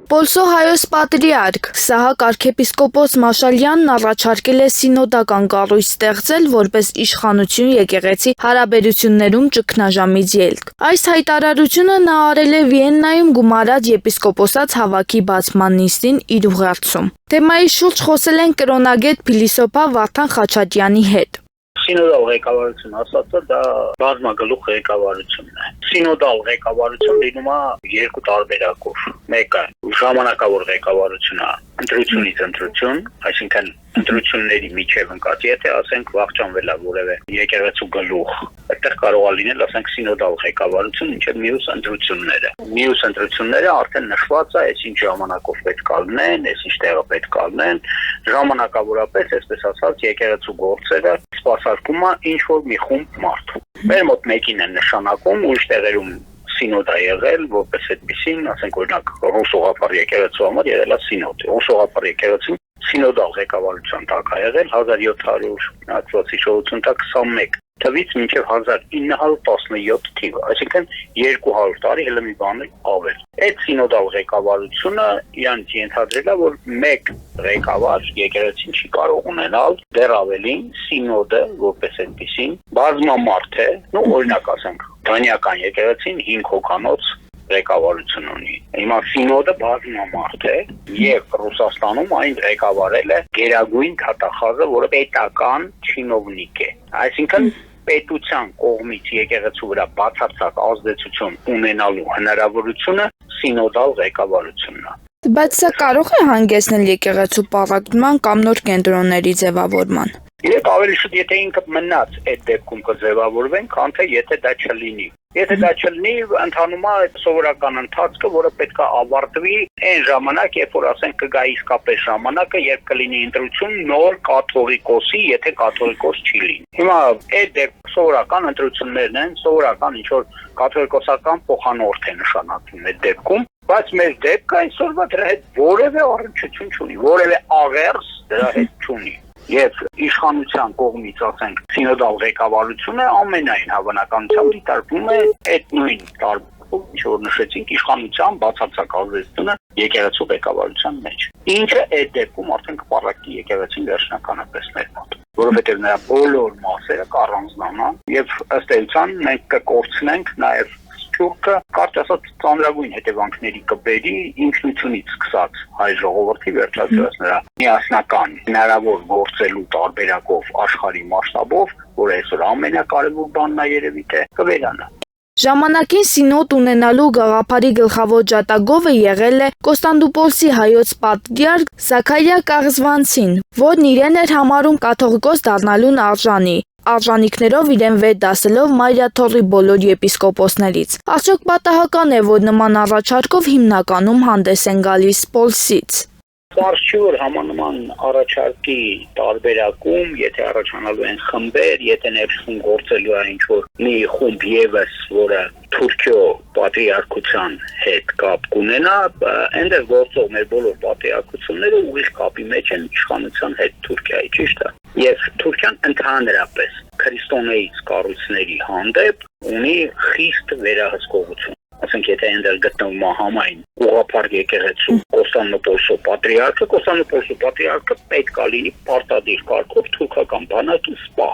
Կոստանդնուպոլսո հայոց պատրիարք Սահակ arczepiskopos Մաշալյանն առաջարկել է սինոդական կառույց ստեղծել, որպես իշխանություն եկեղեցի հարաբերություններում ճգնաժամից ելք։ Այս հայտարարությունը նա արել է Վիեննայում գումարած եպիսկոպոսաց հավաքի բացման նիստին իր ուղերձում։ Թեմայի շուրջ խոսել են կրոնագետ փիլիսոփա Վարդան Խաչատյանի հետ։ Սինոդալ ղեկավարություն ասածը դա բազմագլուխ ղեկավարությունն է։ Սինոդալ ղեկավարություն լինում է երկու տարբերակով։ Մեկը ժամանակավոր ղեկավարությունն է, ընտրությունից ընտրություն, այսինքն ընտրությունների միջև ընկած, եթե ասենք վախճանվել է որևէ եկեղեցու գլուխ, այդտեղ կարող է լինել, ասենք սինոդալ ղեկավարություն, ինչեւ մյուս ընտրությունները։ Մյուս ընտրությունները արդեն նշված է, այս ինչ ժամանակով պետք է լինեն, այս ինչ տեղը պետք է լինեն, ժամանակավորապես, այսպես ասած, եկեղեցու գործերը սպասարկում է ինչ որ մի խումբ մարդու։ Մեր մոտ մեկին են նշանակում, ուրիշ տեղերում սինոդ է եղել, որպես այդպեսին, ասենք օրինակ Ռուսողապար եկեղեցու համար եղել է սինոդ։ Ռուսողապար եկեղեցին սինոդալ ղեկավարության տակ է եղել 1700 շրջանի տակ 21 թվից մինչև 1917 թիվը, այսինքն 200 տարի հենց մի բան ավել։ Այդ սինոդալ ղեկավարությունը իրանց ենթադրել է, որ մեկ ղեկավար եկեղեցին չի կարող ունենալ, դեռ ավելին սինոդը, որպես այդպեսին, բազմամարդ է, օրինակ ասենք, դանիական եկեղեցին 5 հոգանոց ղեկավարություն ունի։ Հիմա սինոդը բազմամարդ է եւ Ռուսաստանում այն ղեկավարել է գերագույն քարտախազը, որը պետական չինովնիկ է։ Այսինքն պետության կողմից եկեղեցու վրա բացարձակ ազդեցություն ունենալու հնարավորությունը սինոդալ ղեկավարությունն է։ Բայց սա կարող է հանգեցնել եկեղեցու պառակտման կամ նոր կենտրոնների ձևավորման։ Երբ ավելի շուտ եթե ինքը մնաց այդ դեպքում կձևավորվեն, քան թե եթե դա չլինի։ Եթե դա չլինի, ընթանում է սովորական ընթացքը, որը պետք է ավարտվի այն ժամանակ, երբ որ ասենք կգա իսկապես ժամանակը, երբ կլինի ընտրություն նոր կաթողիկոսի, եթե կաթողիկոս չի լինի։ Հիմա այդ դեպքում սովորական ընտրություններն են, սովորական ինչ որ կաթողիկոսական փոխանորդ է նշանակվում այդ դեպքում, բայց մեր դեպքը այսօրվա դրա հետ որևէ առնչություն չունի, որևէ աղերս դրա հետ չունի։ Եվ իշխանության կողմից ասենք սինոդալ ղեկավարությունը ամենայն հավանականությամբ դիտարկվում է այդ նույն տարբերակով, ինչ որ նշեցինք, իշխանության բացարձակ ազդեցությունը եկեղեցու ղեկավարության մեջ։ Ինչը այդ դեպքում արդեն կպառակտի եկեղեցին վերջնականապես մեր մոտ, որովհետև նրա բոլոր մասերը կառանձնանան եւ ըստ էության մենք կկորցնենք նաեւ Թուրքը կարճ ասած ծանրագույն հետևանքների կբերի ինքնությունից սկսած հայ ժողովրդի վերջացրած նրա միասնական հնարավոր գործելու տարբերակով աշխարհի մասշտաբով, որը այսօր ամենակարևոր բանն է երևի թե կվերանա։ Ժամանակին սինոդ ունենալու գաղափարի գլխավոր ջատագովը եղել է Կոստանդնուպոլսի հայոց պատրիարք Զաքարիա Կաղզվանցին, որն իրեն էր համարում կաթողիկոս դառնալուն արժանի։ Արժանիքներով իրեն վեր դասելով Մայրաթոռի բոլոր եպիսկոպոսներից։ Արդյոք պատահական է, որ նման առաջարկով հիմնականում հանդես են գալիս Պոլսից։ Պարզ չի, որ համանման առաջարկի տարբերակում, եթե առաջանալու են խմբեր, եթե ներսում գործելու է ինչ-որ մի խումբ ևս, որը Թուրքիո պատրիարքության հետ կապ կունենա, այնտեղ գործող մեր բոլոր պատրիարքությունները ուղիղ կապի մեջ են իշխանության հետ Թուրքիայի, ճիշտ է։ Եվ Թուրքիան ընդհանրապես քրիստոնեից կառույցների հանդեպ ունի խիստ վերահսկողություն։ Ասենք եթե այնտեղ գտնվում է համայն ուղղափառ եկեղեցու Կոստանդնուպոլսո պատրիարքը պետք է լինի պարտադիր կարգով թուրքական բանակ սպա։